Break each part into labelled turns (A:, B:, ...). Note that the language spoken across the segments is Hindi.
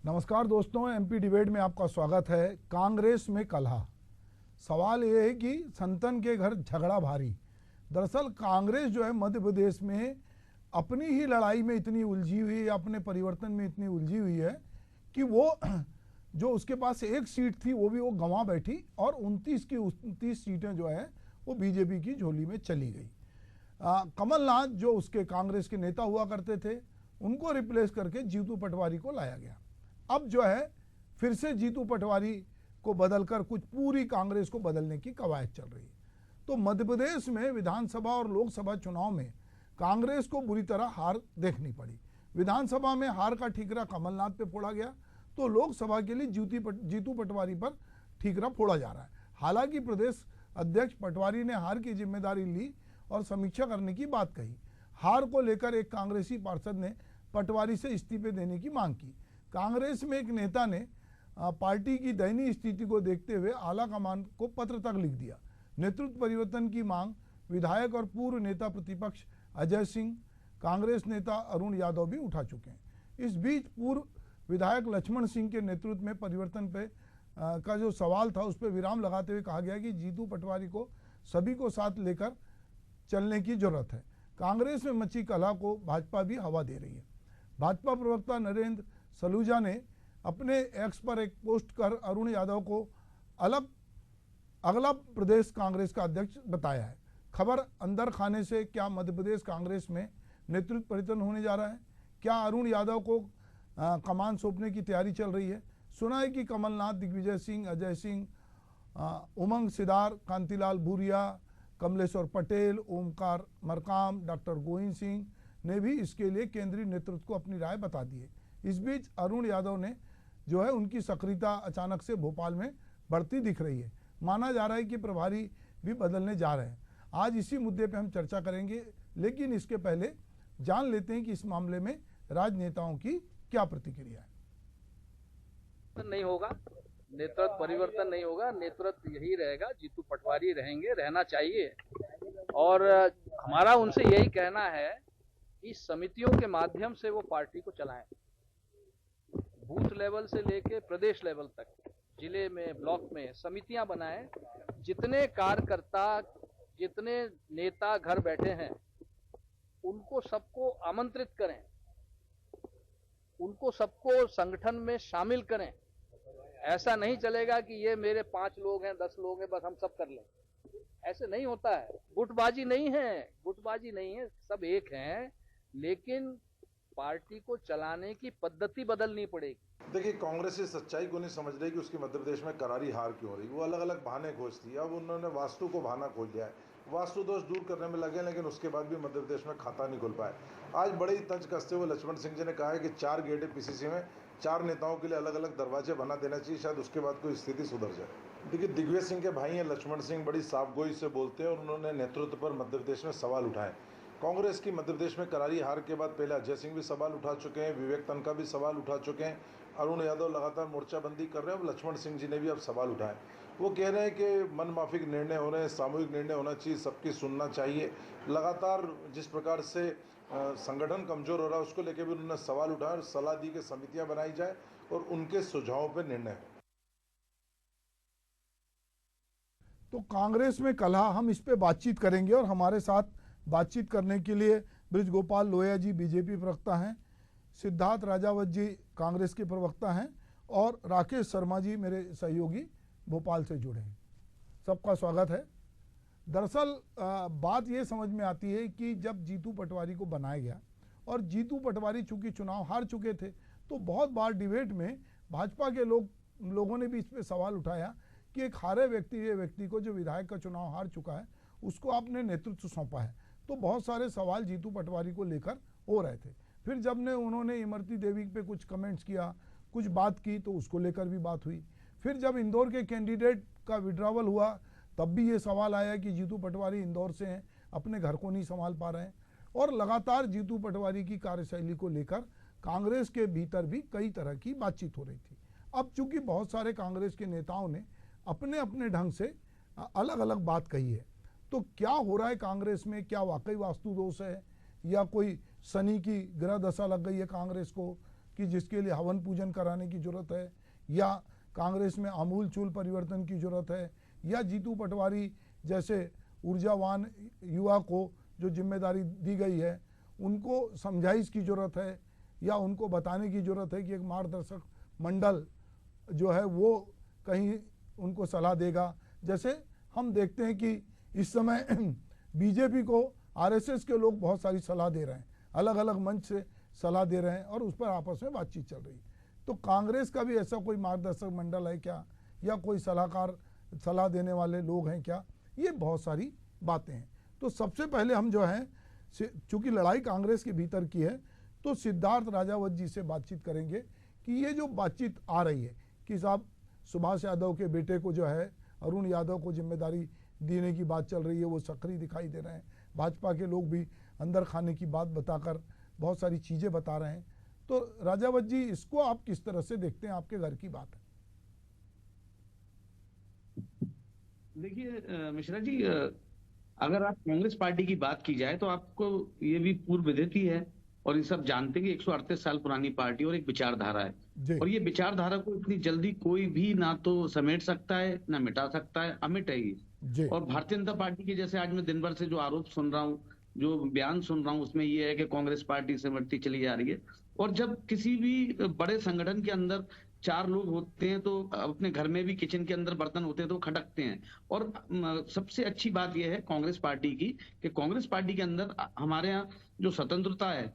A: नमस्कार दोस्तों, एमपी डिबेट में आपका स्वागत है। कांग्रेस में कलह। सवाल ये है कि संतन के घर झगड़ा भारी। दरअसल कांग्रेस जो है मध्य प्रदेश में अपनी ही लड़ाई में इतनी उलझी हुई है, अपने परिवर्तन में इतनी उलझी हुई है कि वो जो उसके पास एक सीट थी वो भी वो गंवा बैठी और 29 की 29 सीटें जो है वो बीजेपी की झोली में चली गई। कमलनाथ जो उसके कांग्रेस के नेता हुआ करते थे उनको रिप्लेस करके जीतू पटवारी को लाया गया। अब जो है फिर से जीतू पटवारी को बदलकर कुछ पूरी कांग्रेस को बदलने की कवायद चल रही है। तो मध्य प्रदेश में विधानसभा और लोकसभा चुनाव में कांग्रेस को बुरी तरह हार देखनी पड़ी। विधानसभा में हार का ठीकरा कमलनाथ पे फोड़ा गया तो लोकसभा के लिए जीतू पटवारी पर ठीकरा फोड़ा जा रहा है। हालांकि प्रदेश अध्यक्ष पटवारी ने हार की जिम्मेदारी ली और समीक्षा करने की बात कही। हार को लेकर एक कांग्रेसी पार्षद ने पटवारी से इस्तीफे देने की मांग की। कांग्रेस में एक नेता ने पार्टी की दयनीय स्थिति को देखते हुए आला कमान को पत्र तक लिख दिया। नेतृत्व परिवर्तन की मांग विधायक और पूर्व नेता प्रतिपक्ष अजय सिंह, कांग्रेस नेता अरुण यादव भी उठा चुके हैं। इस बीच पूर्व विधायक लक्ष्मण सिंह के नेतृत्व में परिवर्तन पे का जो सवाल था उस पर विराम लगाते हुए कहा गया कि जीतू पटवारी को सभी को साथ लेकर चलने की जरूरत है। कांग्रेस में मची कलह को भाजपा भी हवा दे रही है। भाजपा प्रवक्ता नरेंद्र सलूजा ने अपने एक्स पर एक पोस्ट कर अरुण यादव को अगला प्रदेश कांग्रेस का अध्यक्ष बताया है। खबर अंदर खाने से क्या मध्य प्रदेश कांग्रेस में नेतृत्व परिवर्तन होने जा रहा है? क्या अरुण यादव को कमान सौंपने की तैयारी चल रही है? सुना है कि कमलनाथ, दिग्विजय सिंह, अजय सिंह, उमंग सिदार, कांतिलाल भूरिया, कमलेश्वर पटेल, ओमकार मरकाम, डॉक्टर गोविंद सिंह ने भी इसके लिए केंद्रीय नेतृत्व को अपनी राय बता दी है। इस बीच अरुण यादव ने जो है उनकी सक्रियता अचानक से भोपाल में बढ़ती दिख रही है। माना जा रहा है कि प्रभारी भी बदलने जा रहे हैं। आज इसी मुद्दे पे हम चर्चा करेंगे, लेकिन इसके पहले जान लेते हैं कि इस मामले में राजनेताओं की क्या प्रतिक्रिया है।
B: नहीं होगा, नेतृत्व परिवर्तन नहीं होगा, नेतृत्व यही रहेगा, जीतू पटवारी रहेंगे, रहना चाहिए। और हमारा उनसे यही कहना है कि समितियों के माध्यम से वो पार्टी को चलाएं, बूथ लेवल से लेके प्रदेश लेवल तक, जिले में, ब्लॉक में समितियां बनाएं। जितने कार्यकर्ता, जितने नेता घर बैठे हैं उनको सबको आमंत्रित करें, उनको सबको संगठन में शामिल करें। ऐसा नहीं चलेगा कि ये मेरे 5 लोग हैं, 10 लोग हैं, बस हम सब कर लें। ऐसे नहीं होता है। गुटबाजी नहीं है, गुटबाजी नहीं है, सब एक हैं, लेकिन पार्टी को चलाने की पद्धति बदलनी पड़ेगी।
C: देखिए, कांग्रेस इस सच्चाई को नहीं समझ रही कि उसकी मध्य प्रदेश में करारी हार क्यों हो रही। वो अलग अलग बहाने खोजती है। अब उन्होंने वास्तु को बहाना खोज लिया है, वास्तु दोष दूर करने में लगे, लेकिन उसके बाद भी मध्य प्रदेश में खाता नहीं खुल पाए। आज बड़ी तंज कसते हुए लक्ष्मण सिंह जी ने कहा है कि 4 गेट है पीसीसी में, 4 नेताओं के लिए अलग अलग दरवाजे बना देना चाहिए, शायद उसके बाद कोई स्थिति सुधर जाए। देखिए, दिग्विजय सिंह के भाई हैं लक्ष्मण सिंह, बड़ी साफगोई से बोलते हैं और उन्होंने नेतृत्व पर मध्य प्रदेश में सवाल उठाए। कांग्रेस की मध्य प्रदेश में करारी हार के बाद पहले अजय सिंह भी सवाल उठा चुके हैं, विवेक तनखा भी सवाल उठा चुके हैं, अरुण यादव लगातार मोर्चाबंदी कर रहे हैं, लक्ष्मण सिंह जी ने भी अब सवाल उठाए। वो कह रहे हैं कि मनमाफिक निर्णय हो रहे हैं, सामूहिक निर्णय होना चाहिए, सबकी सुनना चाहिए। लगातार जिस प्रकार से संगठन कमजोर हो रहा है उसको लेकर भी उन्होंने सवाल उठाया और सलाह दी कि समितियां बनाई जाए और उनके सुझावों पर निर्णय हो।
A: तो कांग्रेस में कलह, हम इस पे बातचीत करेंगे और हमारे साथ बातचीत करने के लिए ब्रिजगोपाल लोहिया जी बीजेपी प्रवक्ता हैं, सिद्धार्थ राजावत जी कांग्रेस के प्रवक्ता हैं और राकेश शर्मा जी मेरे सहयोगी भोपाल से जुड़े हैं। सबका स्वागत है। दरअसल बात ये समझ में आती है कि जब जीतू पटवारी को बनाया गया और जीतू पटवारी चूंकि चुनाव हार चुके थे तो बहुत बार डिबेट में भाजपा के लोगों ने भी इस पर सवाल उठाया कि एक हारे व्यक्ति को जो विधायक का चुनाव हार चुका है उसको आपने नेतृत्व सौंपा है। तो बहुत सारे सवाल जीतू पटवारी को लेकर हो रहे थे। फिर जब उन्होंने इमरती देवी पे कुछ कमेंट्स किया, कुछ बात की, तो उसको लेकर भी बात हुई। फिर जब इंदौर के कैंडिडेट का विड्रॉवल हुआ तब भी ये सवाल आया कि जीतू पटवारी इंदौर से हैं, अपने घर को नहीं संभाल पा रहे हैं। और लगातार जीतू पटवारी की कार्यशैली को लेकर कांग्रेस के भीतर भी कई तरह की बातचीत हो रही थी। अब चूंकि बहुत सारे कांग्रेस के नेताओं ने अपने अपने ढंग से अलग अलग बात कही है, तो क्या हो रहा है कांग्रेस में? क्या वाकई वास्तु दोष है या कोई शनि की ग्रह दशा लग गई है कांग्रेस को, कि जिसके लिए हवन पूजन कराने की जरूरत है, या कांग्रेस में आमूल चूल परिवर्तन की जरूरत है, या जीतू पटवारी जैसे ऊर्जावान युवा को जो जिम्मेदारी दी गई है उनको समझाइश की जरूरत है, या उनको बताने की जरूरत है कि एक मार्गदर्शक मंडल जो है वो कहीं उनको सलाह देगा। जैसे हम देखते हैं कि इस समय बीजेपी को आरएसएस के लोग बहुत सारी सलाह दे रहे हैं, अलग अलग मंच से सलाह दे रहे हैं और उस पर आपस में बातचीत चल रही है। तो कांग्रेस का भी ऐसा कोई मार्गदर्शक मंडल है क्या, या कोई सलाहकार सलाह देने वाले लोग हैं क्या? ये बहुत सारी बातें हैं। तो सबसे पहले हम जो है, चूंकि लड़ाई कांग्रेस के भीतर की है, तो सिद्धार्थ राजावत जी से बातचीत करेंगे कि ये जो बातचीत आ रही है कि साहब सुभाष यादव के बेटे को जो है अरुण यादव को जिम्मेदारी देने की बात चल रही है, वो सक्रिय दिखाई दे रहे हैं, भाजपा के लोग भी अंदर खाने की बात बताकर बहुत सारी चीज़ें बता रहे हैं। तो राजावत जी, इसको आप किस तरह से देखते हैं? आपके घर की बात है।
D: देखिए मिश्रा जी, अगर आप कांग्रेस पार्टी की बात की जाए तो आपको ये भी पूर्व विदित ही है और ये सब जानते हैं कि 138 साल पुरानी पार्टी और एक विचारधारा है, और ये विचारधारा को इतनी जल्दी कोई भी ना तो समेट सकता है ना मिटा सकता है, अमिट है ये। और भारतीय जनता पार्टी के जैसे आज मैं दिन भर से जो आरोप सुन रहा हूँ, जो बयान सुन रहा हूँ, उसमें ये है कि कांग्रेस पार्टी सिमटती चली जा रही है। और जब किसी भी बड़े संगठन के अंदर 4 लोग होते हैं तो अपने घर में भी किचन के अंदर बर्तन होते हैं तो खटकते हैं। और सबसे अच्छी बात यह है कांग्रेस पार्टी की कि कांग्रेस पार्टी के अंदर हमारे यहाँ जो स्वतंत्रता है,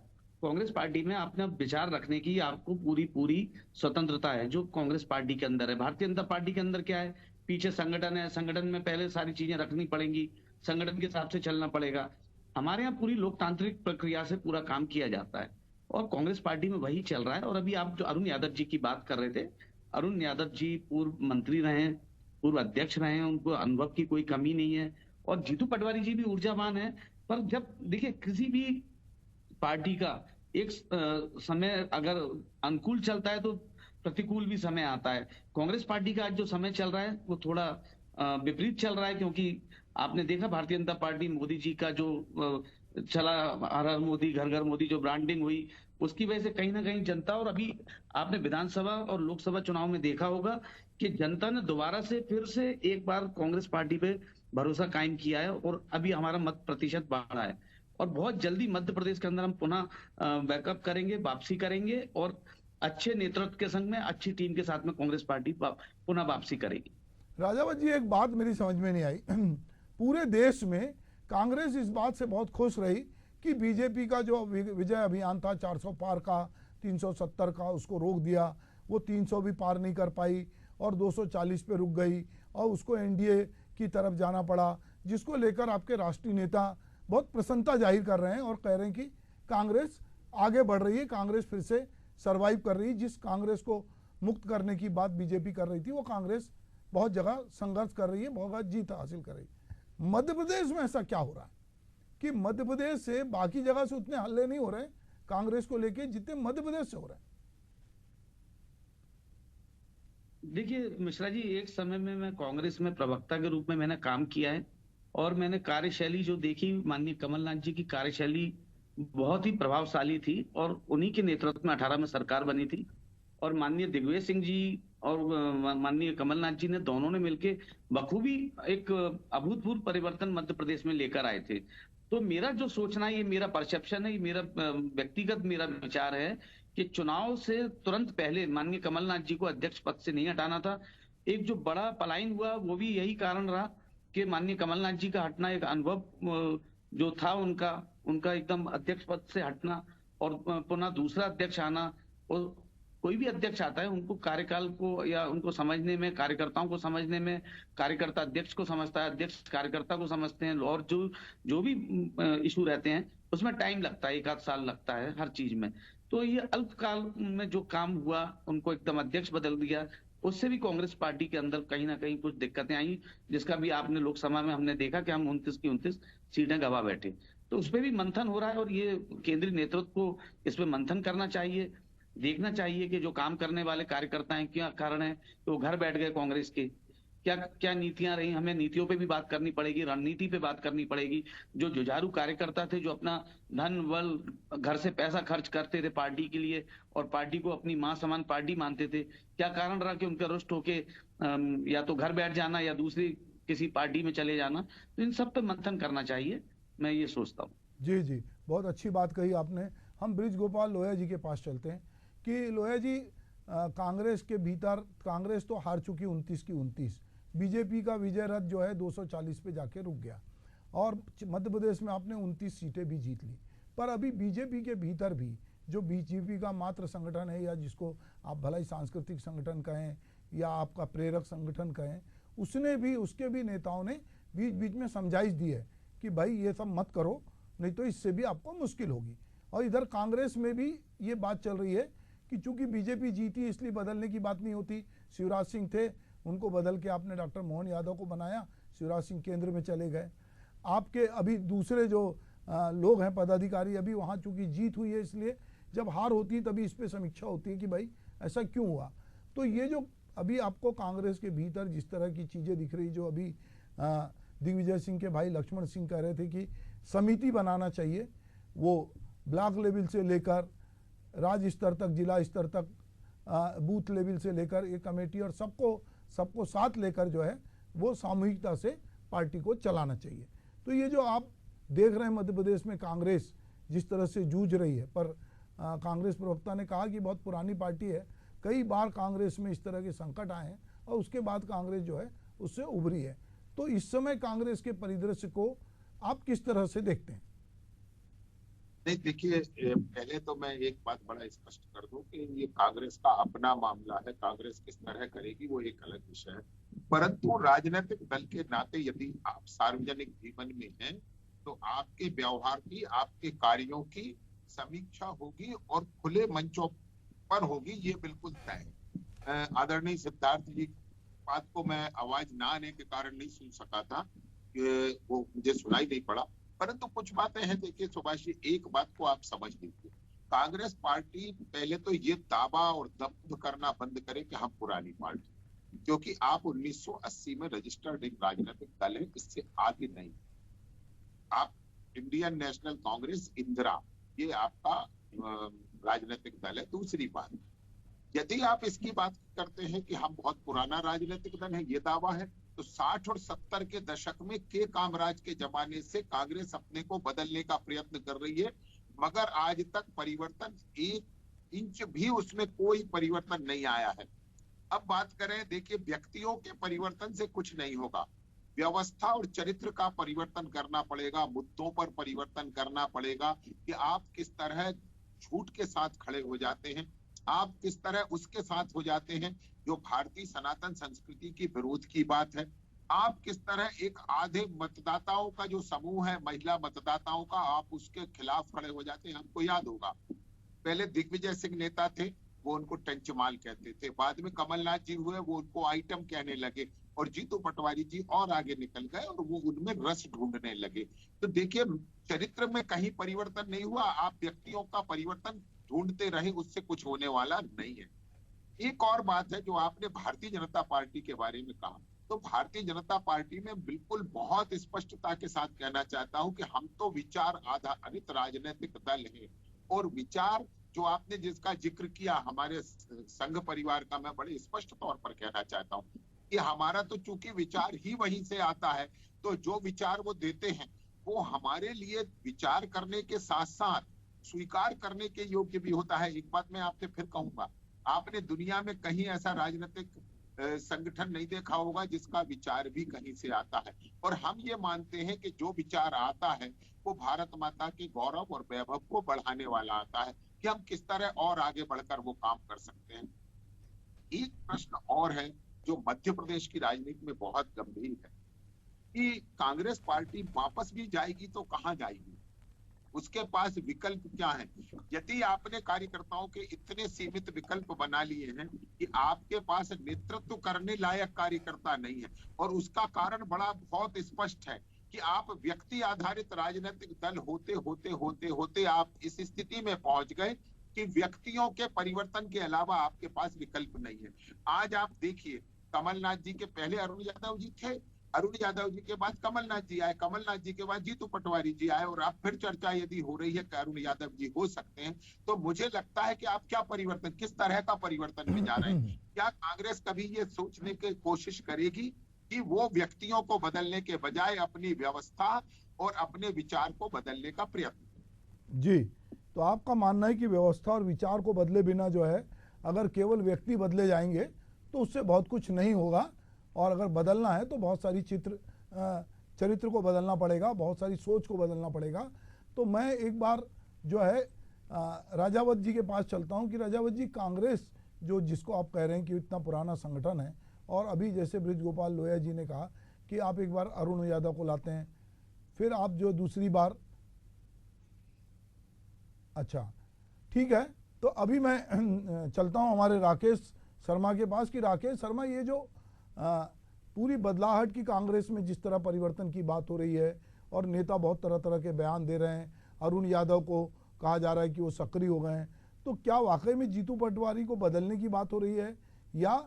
D: कांग्रेस पार्टी में अपना विचार रखने की आपको पूरी स्वतंत्रता है जो कांग्रेस पार्टी के अंदर है। भारतीय जनता पार्टी के अंदर क्या है, पीछे संगठन है, संगठन में पहले सारी चीजें रखनी पड़ेंगी, संगठन के हिसाब से चलना पड़ेगा। हमारे यहाँ पूरी लोकतांत्रिक प्रक्रिया से पूरा काम किया जाता है और कांग्रेस पार्टी में वही चल रहा है। और अभी आप जो अरुण यादव जी की बात कर रहे थे, अरुण यादव जी पूर्व मंत्री रहे, पूर्व अध्यक्ष रहे हैं, उनको अनुभव की कोई कमी नहीं है। और जीतू पटवारी जी भी ऊर्जावान है। पर जब देखिए किसी भी पार्टी का एक समय अगर अनुकूल चलता है तो प्रतिकूल भी समय आता है। कांग्रेस पार्टी का आज जो समय चल रहा है वो थोड़ा विपरीत चल रहा है, क्योंकि आपने देखा भारतीय जनता पार्टी मोदी जी का जो चला, हर हर मोदी घर घर मोदी जो ब्रांडिंग हुई, उसकी वजह से कहीं ना कहीं जनता, और अभी आपने विधानसभा और लोकसभा चुनाव में देखा होगा कि जनता ने दोबारा से फिर से एक बार कांग्रेस पार्टी पे भरोसा कायम किया है और अभी हमारा मत प्रतिशत बढ़ा है। और बहुत जल्दी मध्य प्रदेश के अंदर हम पुनः बैकअप करेंगे, वापसी करेंगे और अच्छे नेतृत्व के संग में अच्छी टीम के साथ में कांग्रेस पार्टी पुनः वापसी करेगी।
A: राजावत जी, एक बात मेरी समझ में नहीं आई। पूरे देश में कांग्रेस इस बात से बहुत खुश रही कि बीजेपी का जो विजय अभियान था 400 पार का, 370 का, उसको रोक दिया, वो 300 भी पार नहीं कर पाई और 240 पे रुक गई और उसको एनडीए की तरफ जाना पड़ा, जिसको लेकर आपके राष्ट्रीय नेता बहुत प्रसन्नता जाहिर कर रहे हैं और कह रहे हैं कि कांग्रेस आगे बढ़ रही है, कांग्रेस फिर से सर्वाइव कर रही है। जिस कांग्रेस को मुक्त करने की बात बीजेपी कर रही थी, वो कांग्रेस बहुत जगह संघर्ष कर रही है, बहुत जीत हासिल कर रही है। मध्य प्रदेश में ऐसा क्या हो रहा है कि मध्य प्रदेश से बाकी जगह से उतने हल्ले नहीं हो रहे कांग्रेस को लेके जितने मध्य प्रदेश से हो रहे हैं?
D: देखिए मिश्रा जी, एक समय में मैं कांग्रेस में प्रवक्ता के रूप में मैंने काम किया है और मैंने कार्यशैली जो देखी, माननीय कमलनाथ जी की कार्यशैली बहुत ही प्रभावशाली थी और उन्हीं के नेतृत्व में 18 में सरकार बनी थी। और माननीय दिग्विजय सिंह जी और माननीय कमलनाथ जी ने दोनों ने मिलकर बखूबी एक अभूतपूर्व परिवर्तन मध्य प्रदेश में लेकर आए थे। तो मेरा जो सोचना है, ये मेरा परसेप्शन है, ये मेरा व्यक्तिगत मेरा विचार है कि चुनाव से तुरंत पहले माननीय कमलनाथ जी को अध्यक्ष पद से नहीं हटाना था। एक जो बड़ा पलायन हुआ वो भी यही कारण रहा कि माननीय कमलनाथ जी का हटना, एक अनुभव जो था उनका एकदम अध्यक्ष पद से हटना और पुनः दूसरा अध्यक्ष आना। और कोई भी अध्यक्ष आता है उनको कार्यकाल को या उनको समझने में, कार्यकर्ताओं को समझने में, कार्यकर्ता अध्यक्ष को समझता है, अध्यक्ष कार्यकर्ता को समझते हैं, और जो भी इशू रहते हैं उसमें टाइम लगता है, 1 आध साल लगता है हर चीज में। तो ये अल्पकाल में जो काम हुआ, उनको एकदम अध्यक्ष बदल दिया, उससे भी कांग्रेस पार्टी के अंदर कहीं ना कहीं कुछ दिक्कतें आई, जिसका भी आपने लोकसभा में हमने देखा कि हम 29 की 29 सीटें गवा बैठे। तो उस पर भी मंथन हो रहा है और ये केंद्रीय नेतृत्व को इस पर मंथन करना चाहिए, देखना चाहिए कि जो काम करने वाले कार्यकर्ता हैं क्या कारण है तो वो घर बैठ गए कांग्रेस के। क्या क्या नीतियां रही, हमें नीतियों पे भी बात करनी पड़ेगी, रणनीति पे बात करनी पड़ेगी। जो जुझारू कार्यकर्ता थे, जो अपना धन बल घर से पैसा खर्च करते थे पार्टी के लिए और पार्टी को अपनी मां समान पार्टी मानते थे, क्या कारण रहा कि उनका रुष्ट होके या तो घर बैठ जाना या दूसरी किसी पार्टी में चले जाना। तो इन सब पे मंथन करना चाहिए, मैं ये सोचता हूँ।
A: जी जी, बहुत अच्छी बात कही आपने। हम ब्रिज गोपाल लोहिया जी के पास चलते हैं कि लोहिया जी, कांग्रेस के भीतर, कांग्रेस तो हार चुकी 29 की 29, बीजेपी का विजय रथ जो है 240 पे जाके रुक गया और मध्य प्रदेश में आपने 29 सीटें भी जीत ली। पर अभी बीजेपी के भीतर भी जो बीजेपी का मात्र संगठन है, या जिसको आप भला ही सांस्कृतिक संगठन कहें या आपका प्रेरक संगठन कहें, उसने भी, उसके भी नेताओं ने बीच बीच में समझाइश दी है कि भाई ये सब मत करो, नहीं तो इससे भी आपको मुश्किल होगी। और इधर कांग्रेस में भी ये बात चल रही है कि चूंकि बीजेपी जीती इसलिए बदलने की बात नहीं होती। शिवराज सिंह थे, उनको बदल के आपने डॉक्टर मोहन यादव को बनाया, शिवराज सिंह केंद्र में चले गए। आपके अभी दूसरे जो लोग हैं पदाधिकारी, अभी वहाँ चूंकि जीत हुई है इसलिए जब हार होती है तभी इस पर समीक्षा होती है कि भाई ऐसा क्यों हुआ। तो ये जो अभी आपको कांग्रेस के भीतर जिस तरह की चीज़ें दिख रही, जो अभी दिग्विजय सिंह के भाई लक्ष्मण सिंह कह रहे थे कि समिति बनाना चाहिए, वो ब्लॉक लेवल से लेकर राज्य स्तर तक, जिला स्तर तक, बूथ लेवल से लेकर एक कमेटी, और सबको साथ लेकर जो है वो सामूहिकता से पार्टी को चलाना चाहिए। तो ये जो आप देख रहे हैं मध्य प्रदेश में कांग्रेस जिस तरह से जूझ रही है, पर कांग्रेस प्रवक्ता ने कहा कि बहुत पुरानी पार्टी है, कई बार कांग्रेस में इस तरह के संकट आए हैं और उसके बाद कांग्रेस जो है उससे उभरी है। तो इस समय कांग्रेस के परिदृश्य को आप किस तरह से देखते हैं?
E: नहीं, देखिए, पहले तो मैं एक बात बड़ा स्पष्ट कर दूं कि ये कांग्रेस का अपना मामला है। कांग्रेस किस तरह करेगी वो एक अलग विषय है, परंतु राजनीतिक दल के नाते यदि आप सार्वजनिक जीवन में हैं तो आपके व्यवहार की, आपके कार्यों की समीक्षा होगी और खुले मंचों पर होगी, ये बिल्कुल तय है। आदरणीय सिद्धार्थ जी बात को मैं आवाज ना आने के कारण नहीं सुन सका था, वो मुझे सुनाई नहीं पड़ा, परंतु कुछ बातें हैं। देखिए सुभाष जी, एक बात को आप समझ लीजिए, कांग्रेस पार्टी पहले तो ये दावा और दम्भ करना बंद करे कि हम पुरानी पार्टी, क्योंकि आप 1980 में रजिस्टर्ड एक राजनीतिक दल है, इससे आगे नहीं। आप इंडियन नेशनल कांग्रेस, इंदिरा, ये आपका राजनीतिक दल है। दूसरी बात, यदि आप इसकी बात करते हैं कि हम बहुत पुराना राजनीतिक दल है, ये दावा है, तो 60 और 70 के दशक में के कामराज के जमाने से कांग्रेस अपने को बदलने का प्रयत्न कर रही है, मगर आज तक परिवर्तन 1 इंच भी उसमें कोई परिवर्तन नहीं आया है। अब बात करें, देखिए, व्यक्तियों के परिवर्तन से कुछ नहीं होगा, व्यवस्था और चरित्र का परिवर्तन करना पड़ेगा, मुद्दों पर परिवर्तन करना पड़ेगा कि आप किस तरह झूठ के साथ खड़े हो जाते हैं, आप किस तरह उसके साथ हो जाते हैं जो भारतीय सनातन संस्कृति की विरोध की बात है, आप किस तरह एक आधे मतदाताओं का जो समूह है, महिला मतदाताओं का, आप उसके खिलाफ खड़े हो जाते हैं। हमको याद होगा, पहले दिग्विजय सिंह नेता थे, वो उनको टंचमाल कहते थे, बाद में कमलनाथ जी हुए, वो उनको आइटम कहने लगे, और जीतू पटवारी जी और आगे निकल गए और वो उनमें रस ढूंढने लगे। तो देखिए, चरित्र में कहीं परिवर्तन नहीं हुआ, आप व्यक्तियों का परिवर्तन ढूंढते रहे, उससे कुछ होने वाला नहीं है। एक और बात है जो आपने भारतीय जनता पार्टी के बारे में कहा, तो भारतीय जनता पार्टी में बिल्कुल बहुत स्पष्टता के साथ कहना चाहता हूं कि हम तो विचार आधारित राजनीतिक दल है, और विचार जो आपने जिसका जिक्र किया हमारे संघ परिवार का, मैं बड़े स्पष्ट तौर पर कहना चाहता हूं कि हमारा तो चूंकि विचार ही वहीं से आता है, तो जो विचार वो देते हैं वो हमारे लिए विचार करने के साथ साथ स्वीकार करने के योग्य भी होता है। एक बात मैं आपसे फिर कहूंगा, आपने दुनिया में कहीं ऐसा राजनीतिक संगठन नहीं देखा होगा जिसका विचार भी कहीं से आता है, और हम ये मानते हैं कि जो विचार आता है वो भारत माता के गौरव और वैभव को बढ़ाने वाला आता है कि हम किस तरह और आगे बढ़कर वो काम कर सकते हैं। एक प्रश्न और है जो मध्य प्रदेश की राजनीति में बहुत गंभीर है कि कांग्रेस पार्टी वापस भी जाएगी तो कहां जाएगी, उसके पास विकल्प क्या है। यदि आपने कार्यकर्ताओं के इतने सीमित विकल्प बना लिए हैं कि आपके पास नेतृत्व करने लायक कार्यकर्ता नहीं है, और उसका कारण बड़ा बहुत स्पष्ट है कि आप व्यक्ति आधारित राजनीतिक दल होते होते होते होते आप इस स्थिति में पहुंच गए कि व्यक्तियों के परिवर्तन के अलावा आपके पास विकल्प नहीं है। आज आप देखिए, कमलनाथ जी के पहले अरुण यादव जी थे, अरुण यादव जी के बाद कमलनाथ जी आए, कमलनाथ जी के बाद जीतू पटवारी जी आए, और अब फिर चर्चा यदि हो रही है कि अरुण यादव जी हो सकते हैं, तो मुझे लगता है कि आप क्या परिवर्तन, किस तरह का परिवर्तन में जा रहे हैं? क्या कांग्रेस कभी ये सोचने की कोशिश करेगी कि वो व्यक्तियों को बदलने के बजाय अपनी व्यवस्था और अपने विचार को बदलने का प्रयत्न?
A: जी, तो आपका मानना है कि व्यवस्था और विचार को बदले बिना जो है, अगर केवल व्यक्ति बदले जाएंगे तो उससे बहुत कुछ नहीं होगा, और अगर बदलना है तो बहुत सारी चरित्र को बदलना पड़ेगा, बहुत सारी सोच को बदलना पड़ेगा। तो मैं एक बार जो है राजावत जी के पास चलता हूं कि राजावत जी, कांग्रेस जो जिसको आप कह रहे हैं कि इतना पुराना संगठन है, और अभी जैसे बृजगोपाल लोहिया जी ने कहा कि आप एक बार अरुण यादव को लाते हैं, फिर आप जो दूसरी बार, अच्छा ठीक है, तो अभी मैं चलता हूं हमारे राकेश शर्मा के पास कि राकेश शर्मा, ये जो पूरी बदलाहट की कांग्रेस में जिस तरह परिवर्तन की बात हो रही है और नेता बहुत तरह तरह के बयान दे रहे हैं, अरुण यादव को कहा जा रहा है कि वो सक्रिय हो गए हैं, तो क्या वाकई में जीतू पटवारी को बदलने की बात हो रही है, या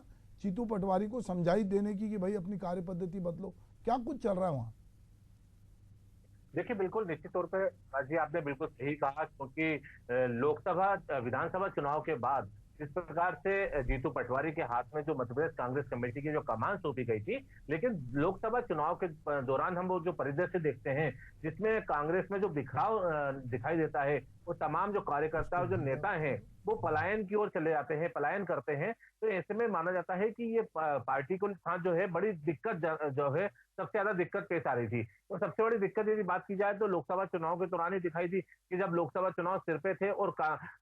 A: जीतू पटवारी को समझाई देने की कि भाई अपनी कार्य पद्धति बदलो? क्या कुछ चल रहा है वहाँ?
F: देखिए, बिल्कुल निश्चित तौर पे जी आपने बिल्कुल सही कहा, क्योंकि लोकसभा विधानसभा चुनाव के बाद इस प्रकार से जीतू पटवारी के हाथ में जो मध्य प्रदेश कांग्रेस कमेटी की जो कमान सौंपी गई थी, लेकिन लोकसभा चुनाव के दौरान हम वो जो परिदृश्य देखते हैं जिसमें कांग्रेस में जो बिखराव दिखाई देता है, वो तमाम जो कार्यकर्ता और जो नेता हैं वो पलायन की ओर चले जाते हैं, पलायन करते हैं। तो ऐसे में माना जाता है कि ये पार्टी को साथ जो है बड़ी दिक्कत जो है, सबसे ज्यादा दिक्कत पेश आ रही थी। तो सबसे बड़ी दिक्कत यदि बात की जाए तो लोकसभा चुनाव के दौरान ही दिखाई दी कि जब लोकसभा चुनाव सिर पे थे और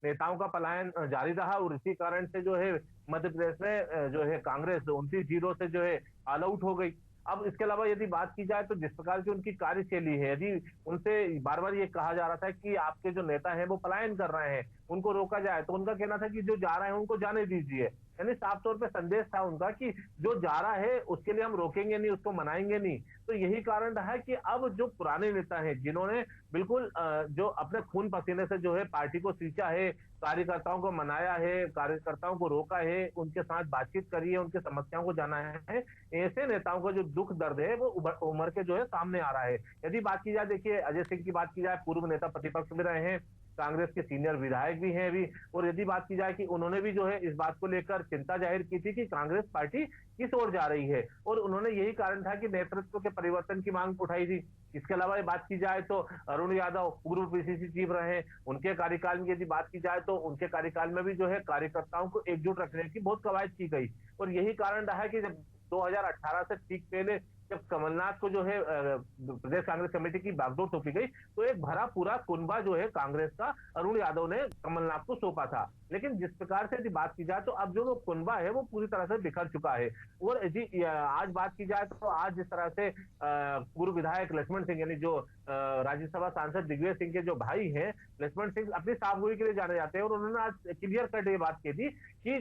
F: नेताओं का पलायन जारी रहा, और इसी कारण से जो है मध्य प्रदेश में जो है कांग्रेस 29-0 से जो है ऑल आउट हो गई। अब इसके अलावा यदि बात की जाए तो जिस प्रकार की उनकी कार्यशैली है, यदि उनसे बार बार ये कहा जा रहा था कि आपके जो नेता हैं वो पलायन कर रहे हैं, उनको रोका जाए, तो उनका कहना था कि जो जा रहे हैं उनको जाने दीजिए। यानी साफ तौर पे संदेश था उनका कि जो जा रहा है उसके लिए हम रोकेंगे नहीं, उसको मनाएंगे नहीं। तो यही कारण रहा कि अब जो पुराने नेता हैं जिन्होंने बिल्कुल जो अपने खून पसीने से जो है पार्टी को सींचा है, कार्यकर्ताओं को मनाया है, कार्यकर्ताओं को रोका है, उनके साथ बातचीत करी है, उनकी समस्याओं को जाना है, ऐसे नेताओं का जो दुख दर्द है वो उमर के जो है सामने आ रहा है। यदि बात की जाए, देखिए अजय सिंह की बात की जाए, पूर्व नेता प्रतिपक्ष में रहे हैं, कांग्रेस के सीनियर विधायक भी हैं अभी, और यदि बात की जाए कि उन्होंने भी जो है इस बात को लेकर चिंता जाहिर की थी कि कांग्रेस पार्टी किस ओर जा रही है, और उन्होंने यही कारण था कि नेतृत्व के परिवर्तन की मांग उठाई थी। इसके अलावा बात की जाए तो अरुण यादव पूर्व पीसीसी चीफ रहे, उनके कार्यकाल में यदि बात की जाए तो उनके कार्यकाल में भी जो है कार्यकर्ताओं को एकजुट रखने की बहुत कवायद की गई, और यही कारण रहा कि जब 2018 से ठीक पहले जब कमलनाथ को जो है प्रदेश कांग्रेस कमेटी की बागडोर सौंपी गई, तो एक भरा पूरा कुनबा जो है कांग्रेस का अरुण यादव ने कमलनाथ को सौंपा था। लेकिन जिस प्रकार से यदि बात की जाए तो अब जो वो कुनबा है वो पूरी तरह से बिखर चुका है। और यदि आज बात की जाए तो आज जिस तरह से पूर्व विधायक लक्ष्मण सिंह, यानी जो राज्यसभा सांसद दिग्विजय सिंह के जो भाई हैं, लक्ष्मण सिंह अपनी साफगोई के लिए जाने जाते हैं, और उन्होंने आज क्लियर कट ये बात की थी कि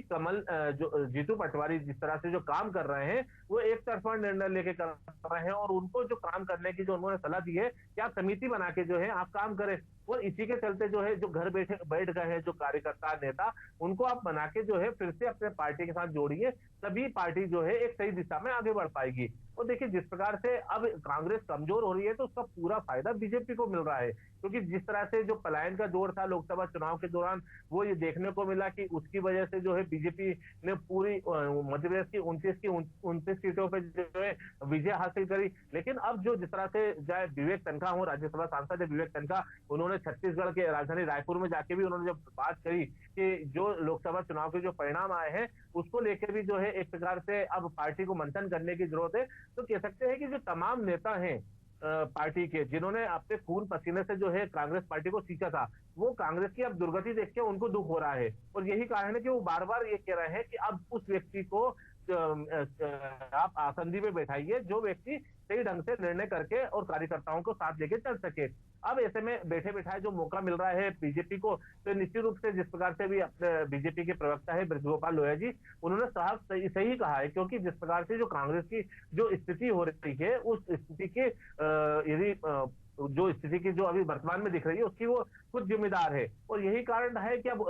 F: जो जीतू पटवारी जिस तरह से जो काम कर रहे हैं वो एक तरफा निर्णय लेके कर रहे हैं, और उनको जो काम करने की जो उन्होंने सलाह दी है कि आप समिति बना के जो है आप काम करें, और इसी के चलते जो है जो घर बैठ गए हैं जो कार्यकर्ता नेता, उनको आप बना के जो है फिर से अपने पार्टी के साथ जोड़िए, तभी पार्टी जो है एक सही दिशा में आगे बढ़ पाएगी। और देखिए जिस प्रकार से अब कांग्रेस कमजोर हो रही है तो उसका पूरा फायदा बीजेपी को मिल रहा है, क्योंकि जिस तरह से जो पलायन का दौर था लोकसभा चुनाव के दौरान, वो ये देखने को मिला कि उसकी वजह से जो है बीजेपी ने पूरी मध्य प्रदेश की 29 सीटों पे जो है विजय हासिल करी। लेकिन अब जो जिस तरह से चाहे विवेक तनखा हो, राज्यसभा सांसद है विवेक तनखा, उन्होंने छत्तीसगढ़ के राजधानी रायपुर में जाके भी उन्होंने जब बात करी कि जो लोकसभा चुनाव के जो परिणाम आए हैं उसको लेकर भी जो है एक प्रकार से अब पार्टी को मंथन करने की जरूरत है। तो कह सकते हैं कि जो तमाम नेता हैं पार्टी के, जिन्होंने अपने खून पसीने से जो है कांग्रेस पार्टी को सींचा था, वो कांग्रेस की अब दुर्गति देख के उनको दुख हो रहा है, और यही कारण है कि वो बार बार ये कह रहे हैं कि अब उस व्यक्ति को आप आसंदी में बैठाइए जो व्यक्ति सही ढंग से निर्णय करके और कार्यकर्ताओं को साथ लेके चल सके। अब ऐसे में बैठे बैठाए जो मौका मिल रहा है बीजेपी को, तो निश्चित रूप से जिस प्रकार से भी अपने बीजेपी के प्रवक्ता है बृजगोपाल लोहिया जी, उन्होंने साफ सही कहा है, क्योंकि जिस प्रकार से जो कांग्रेस की जो स्थिति हो रही है उस स्थिति के यदि जो स्थिति की जो अभी वर्तमान में दिख रही है उसकी वो खुद जिम्मेदार है। और यही कारण है कि अब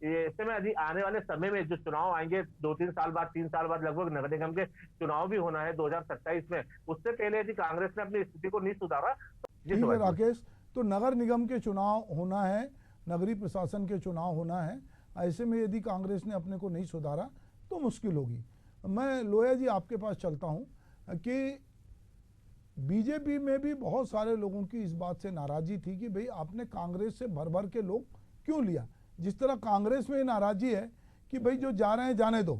F: ऐसे में यदि आने वाले समय में जो चुनाव आएंगे 2-3 साल बाद, 3 साल बाद लगभग नगर निगम के चुनाव भी होना है 2027 में, उससे पहले यदि कांग्रेस ने अपनी स्थिति को नहीं सुधारा।
A: ठीक है राकेश, तो नगर निगम के चुनाव होना है, नगरीय प्रशासन के चुनाव होना है, ऐसे में यदि कांग्रेस ने अपने को नहीं सुधारा तो मुश्किल होगी। मैं लोया जी आपके पास चलता हूं कि बीजेपी में भी बहुत सारे लोगों की इस बात से नाराजगी थी कि भाई आपने कांग्रेस से भर भर के लोग क्यों लिया। जिस तरह कांग्रेस में नाराजगी है कि भाई जो जा रहे हैं जाने दो,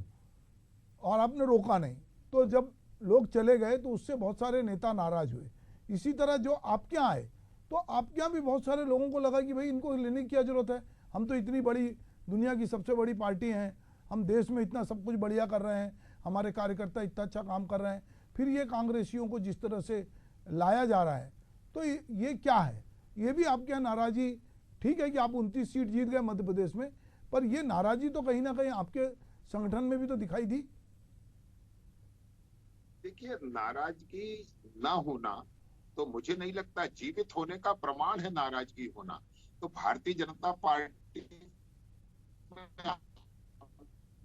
A: और आपने रोका नहीं, तो जब लोग चले गए तो उससे बहुत सारे नेता नाराज हुए। इसी तरह जो आपके यहाँ आए तो आपके यहाँ भी बहुत सारे लोगों को लगा कि भाई इनको लेने की क्या जरूरत है, हम तो इतनी बड़ी दुनिया की सबसे बड़ी पार्टी हैं, हम देश में इतना सब कुछ बढ़िया कर रहे हैं, हमारे कार्यकर्ता इतना अच्छा काम कर रहे हैं, फिर ये कांग्रेसियों को जिस तरह से लाया जा रहा है, तो ये क्या है। ये भी आपके यहाँ नाराजी, ठीक है कि आप 29 सीट जीत गए मध्य प्रदेश में, पर ये नाराजी तो कहीं ना कहीं आपके संगठन में भी तो दिखाई दी।
E: देखिए, नाराजगी ना होना तो मुझे नहीं लगता जीवित होने का प्रमाण है नाराजगी होना। तो भारतीय जनता पार्टी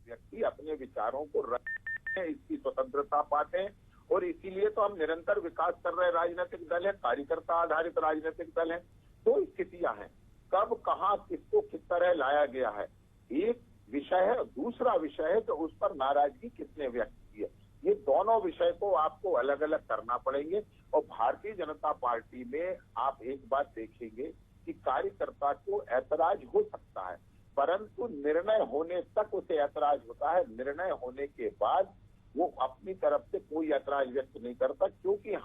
E: व्यक्ति अपने विचारों को रखें, इसकी स्वतंत्रता पाते हैं, और इसीलिए तो हम निरंतर विकास कर रहे राजनीतिक दल है, कार्यकर्ता आधारित राजनीतिक दल है। दो स्थितियां हैं, कब कहां किसको किस तरह लाया गया है, एक विषय है, दूसरा विषय है कि उस पर नाराजगी किसने व्यक्त की है। ये दोनों विषय को आपको अलग अलग करना पड़ेंगे। और भारतीय जनता पार्टी में आप एक बात देखेंगे कि कार्यकर्ता को ऐतराज हो सकता है, परंतु निर्णय होने तक उसे ऐतराज होता है। निर्णय होने के बाद वो अपनी तरफ से कोई ऐतराज व्यक्त नहीं करता, क्योंकि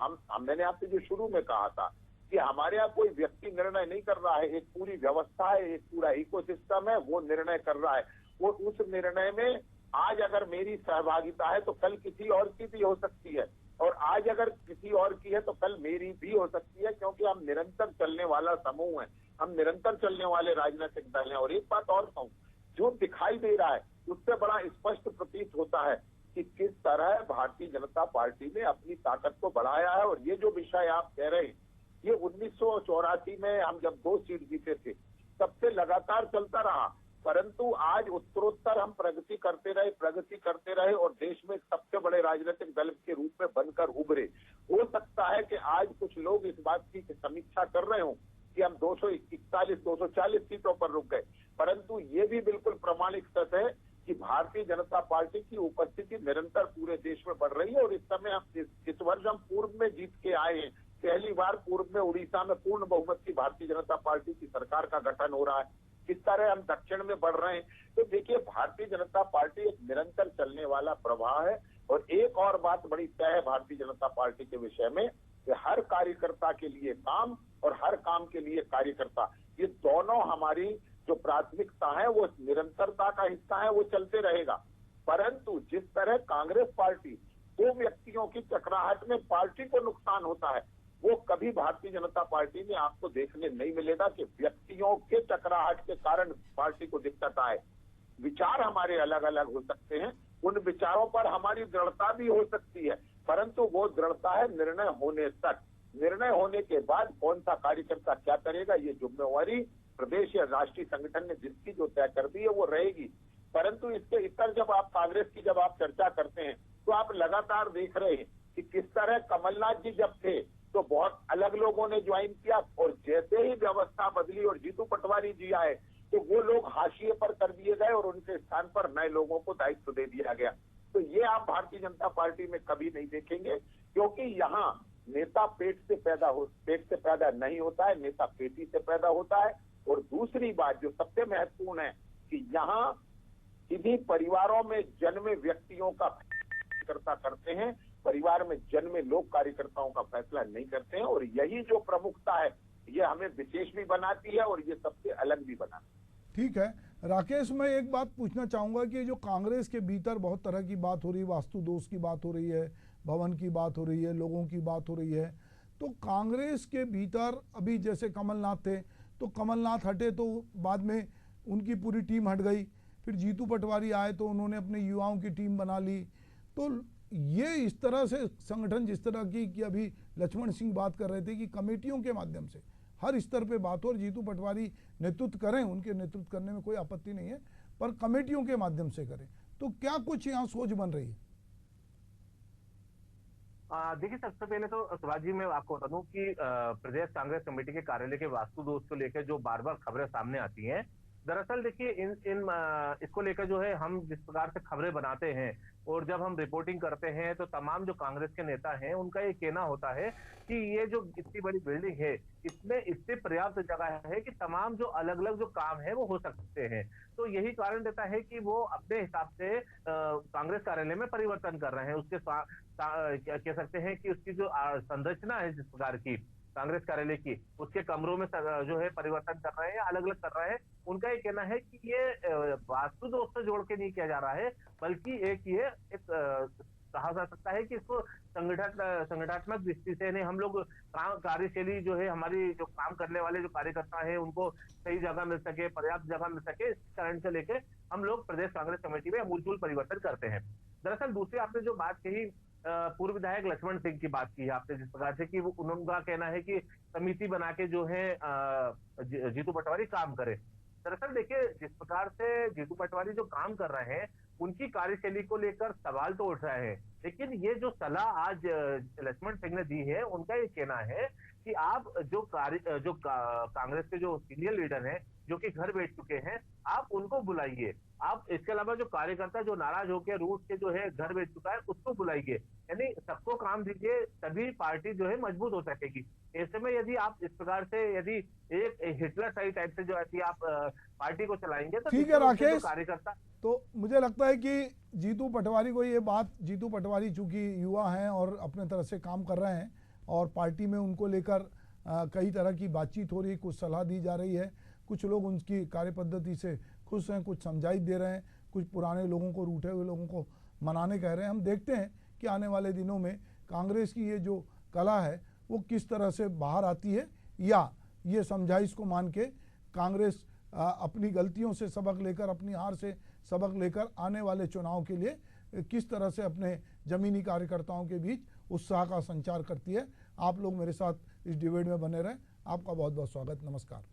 E: मैंने आपसे जो शुरू में कहा था कि हमारे यहाँ कोई व्यक्ति निर्णय नहीं कर रहा है, एक पूरी व्यवस्था है, एक पूरा इकोसिस्टम है, वो निर्णय कर रहा है। वो उस निर्णय में आज अगर मेरी सहभागिता है तो कल किसी और की भी हो सकती है, और आज अगर किसी और की है तो कल मेरी भी हो सकती है, क्योंकि हम निरंतर चलने वाला समूह है, हम निरंतर चलने वाले राजनीतिक दल हैं। और एक बात और कहूं, जो दिखाई दे रहा है उससे बड़ा स्पष्ट प्रतीत होता है कि किस तरह भारतीय जनता पार्टी ने अपनी ताकत को बढ़ाया है। और ये जो विषय आप कह रहे हैं, ये 1984 में हम जब 2 सीट जीते थे तब से लगातार चलता रहा, परंतु आज उत्तरोत्तर हम प्रगति करते रहे और देश में सबसे बड़े राजनीतिक दल के रूप में बनकर उभरे। हो सकता है कि आज कुछ लोग इस बात की समीक्षा कर रहे हो कि हम 241-240 सीटों पर रुक गए, परंतु ये भी बिल्कुल प्रामाणिक सत्य है कि भारतीय जनता पार्टी की उपस्थिति निरंतर पूरे देश में बढ़ रही है। और इस समय हम इस वर्ष हम पूर्व में जीत के आए हैं, पहली बार पूर्व में उड़ीसा में पूर्ण बहुमत की भारतीय जनता पार्टी की सरकार का गठन हो रहा है। किस तरह हम दक्षिण में बढ़ रहे हैं। तो देखिए, भारतीय जनता पार्टी एक निरंतर चलने वाला प्रवाह है। और एक और बात बड़ी तय है भारतीय जनता पार्टी के विषय में कि हर कार्यकर्ता के लिए काम और हर काम के लिए कार्यकर्ता, ये दोनों हमारी जो प्राथमिकता है वो निरंतरता का हिस्सा है, वो चलते रहेगा। परंतु जिस तरह कांग्रेस पार्टी 2 व्यक्तियों की टकराहट में पार्टी को नुकसान होता है, वो कभी भारतीय जनता पार्टी में आपको देखने नहीं मिलेगा कि व्यक्तियों के टकराहट के कारण पार्टी को दिक्कत आए। विचार हमारे अलग अलग हो सकते हैं, उन विचारों पर हमारी दृढ़ता भी हो सकती है, परंतु वो दृढ़ता है निर्णय होने तक। निर्णय होने के बाद कौन सा कार्यकर्ता क्या करेगा, ये जिम्मेवारी प्रदेश या राष्ट्रीय संगठन ने जिसकी जो तय कर दी है वो रहेगी। परंतु इसके इतर जब आप कांग्रेस की जब आप चर्चा करते हैं तो आप लगातार देख रहे हैं कि किस तरह कमलनाथ जी जब थे तो बहुत अलग लोगों ने ज्वाइन किया, और जैसे ही व्यवस्था बदली और जीतू पटवारी जी आए तो वो लोग हाशिए पर कर दिए गए और उनके स्थान पर नए लोगों को दायित्व दे दिया गया। तो ये आप भारतीय जनता पार्टी में कभी नहीं देखेंगे, क्योंकि यहाँ नेता पेट से पैदा नहीं होता है, नेता पेटी से पैदा होता है। और दूसरी बात जो सबसे महत्वपूर्ण है कि यहाँ इन्हीं परिवारों में जन्मे व्यक्तियों का कार्यकर्ता करते हैं, परिवार में जन्मे लोग कार्यकर्ताओं का फैसला नहीं करते हैं। और यही जो प्रमुखता है ये हमें विशेष भी बनाती है और ये सबसे अलग भी बनाती है।
A: ठीक है राकेश, मैं एक बात पूछना चाहूँगा कि जो कांग्रेस के भीतर बहुत तरह की बात हो रही है, वास्तु दोष की बात हो रही है, भवन की बात हो रही है, लोगों की बात हो रही है, तो कांग्रेस के भीतर अभी जैसे कमलनाथ थे तो कमलनाथ हटे तो बाद में उनकी पूरी टीम हट गई, फिर जीतू पटवारी आए तो उन्होंने अपने युवाओं की टीम बना ली। तो ये इस तरह से संगठन जिस तरह की कि अभी लक्ष्मण सिंह बात कर रहे थे कि कमेटियों के माध्यम से हर स्तर पे बात हो, और जीतू पटवारी नेतृत्व करें, उनके नेतृत्व करने में कोई आपत्ति नहीं है, पर कमेटियों के माध्यम से करें, तो क्या कुछ यहाँ सोच बन रही है?
F: देखिए, सबसे पहले तो शिवाजी जी मैं आपको बता दूं कि प्रदेश कांग्रेस कमेटी के कार्यालय के वास्तु दोष को लेकर जो बार बार खबरें सामने आती हैं, दरअसल देखिए इसको लेकर जो है हम जिस प्रकार से खबरें बनाते हैं और जब हम रिपोर्टिंग करते हैं तो तमाम जो कांग्रेस के नेता हैं उनका ये कहना होता है कि ये जो इतनी बड़ी बिल्डिंग है इसमें इससे पर्याप्त जगह है कि तमाम जो अलग अलग जो काम है वो हो सकते हैं। तो यही कारण देता है कि वो अपने हिसाब से कांग्रेस कार्यालय में परिवर्तन कर रहे हैं। उसके कह सकते हैं कि उसकी जो संरचना है जिस प्रकार की कांग्रेस कार्यालय की, उसके कमरों में जो है परिवर्तन कर रहे हैं, अलग अलग कर रहे हैं। उनका ये कहना है कि ये वास्तु दोष से जोड़ के नहीं किया जा रहा है, बल्कि एक कहा जा सकता है कि इसको संगठनात्मक दृष्टि से नहीं, हम लोग कार्यशैली जो है हमारी जो काम करने वाले जो कार्यकर्ता है उनको सही जगह मिल सके, पर्याप्त जगह मिल सके, इस कारण से लेके हम लोग प्रदेश कांग्रेस कमेटी में अमूलचूल परिवर्तन करते हैं। दरअसल दूसरी आपने जो बात कही पूर्व विधायक लक्ष्मण सिंह की बात की है आपने जिस प्रकार से कि उनका कहना है कि समिति बना के जो है जीतू पटवारी काम करे। दरअसल देखिए, जिस प्रकार से जीतू पटवारी जो काम कर रहे हैं उनकी कार्यशैली को लेकर सवाल तो उठ रहे हैं, लेकिन ये जो सलाह आज लक्ष्मण सिंह ने दी है उनका ये कहना है कि आप जो कांग्रेस के जो सीनियर लीडर हैं जो कि घर बैठ चुके हैं, आप उनको बुलाइए। आप इसके अलावा जो कार्यकर्ता जो नाराज होकर रूट के जो है घर बैठ चुका है उसको बुलाइए, यानी सबको काम दीजिए, तभी पार्टी जो है मजबूत हो सकेगी। ऐसे में यदि आप इस प्रकार से यदि एक हिटलर सही टाइप से जो है आप पार्टी को चलाएंगे तो
A: ठीक है राकेश,
F: कार्यकर्ता
A: तो मुझे लगता है कि जीतू पटवारी को ये बात, जीतू पटवारी चूंकि युवा हैं और अपने तरह से काम कर रहे हैं और पार्टी में उनको लेकर कई तरह की बातचीत हो रही है, कुछ सलाह दी जा रही है, कुछ लोग उनकी कार्यपद्धति से खुश हैं, कुछ समझाइश दे रहे हैं, कुछ पुराने लोगों को, रूठे हुए लोगों को मनाने कह रहे हैं। हम देखते हैं कि आने वाले दिनों में कांग्रेस की ये जो कला है वो किस तरह से बाहर आती है, या ये समझाइश को मान के कांग्रेस अपनी गलतियों से सबक लेकर, अपनी हार से सबक लेकर आने वाले चुनाव के लिए किस तरह से अपने जमीनी कार्यकर्ताओं के बीच उत्साह का संचार करती है। आप लोग मेरे साथ इस डिबेट में बने रहें। आपका बहुत बहुत स्वागत। नमस्कार।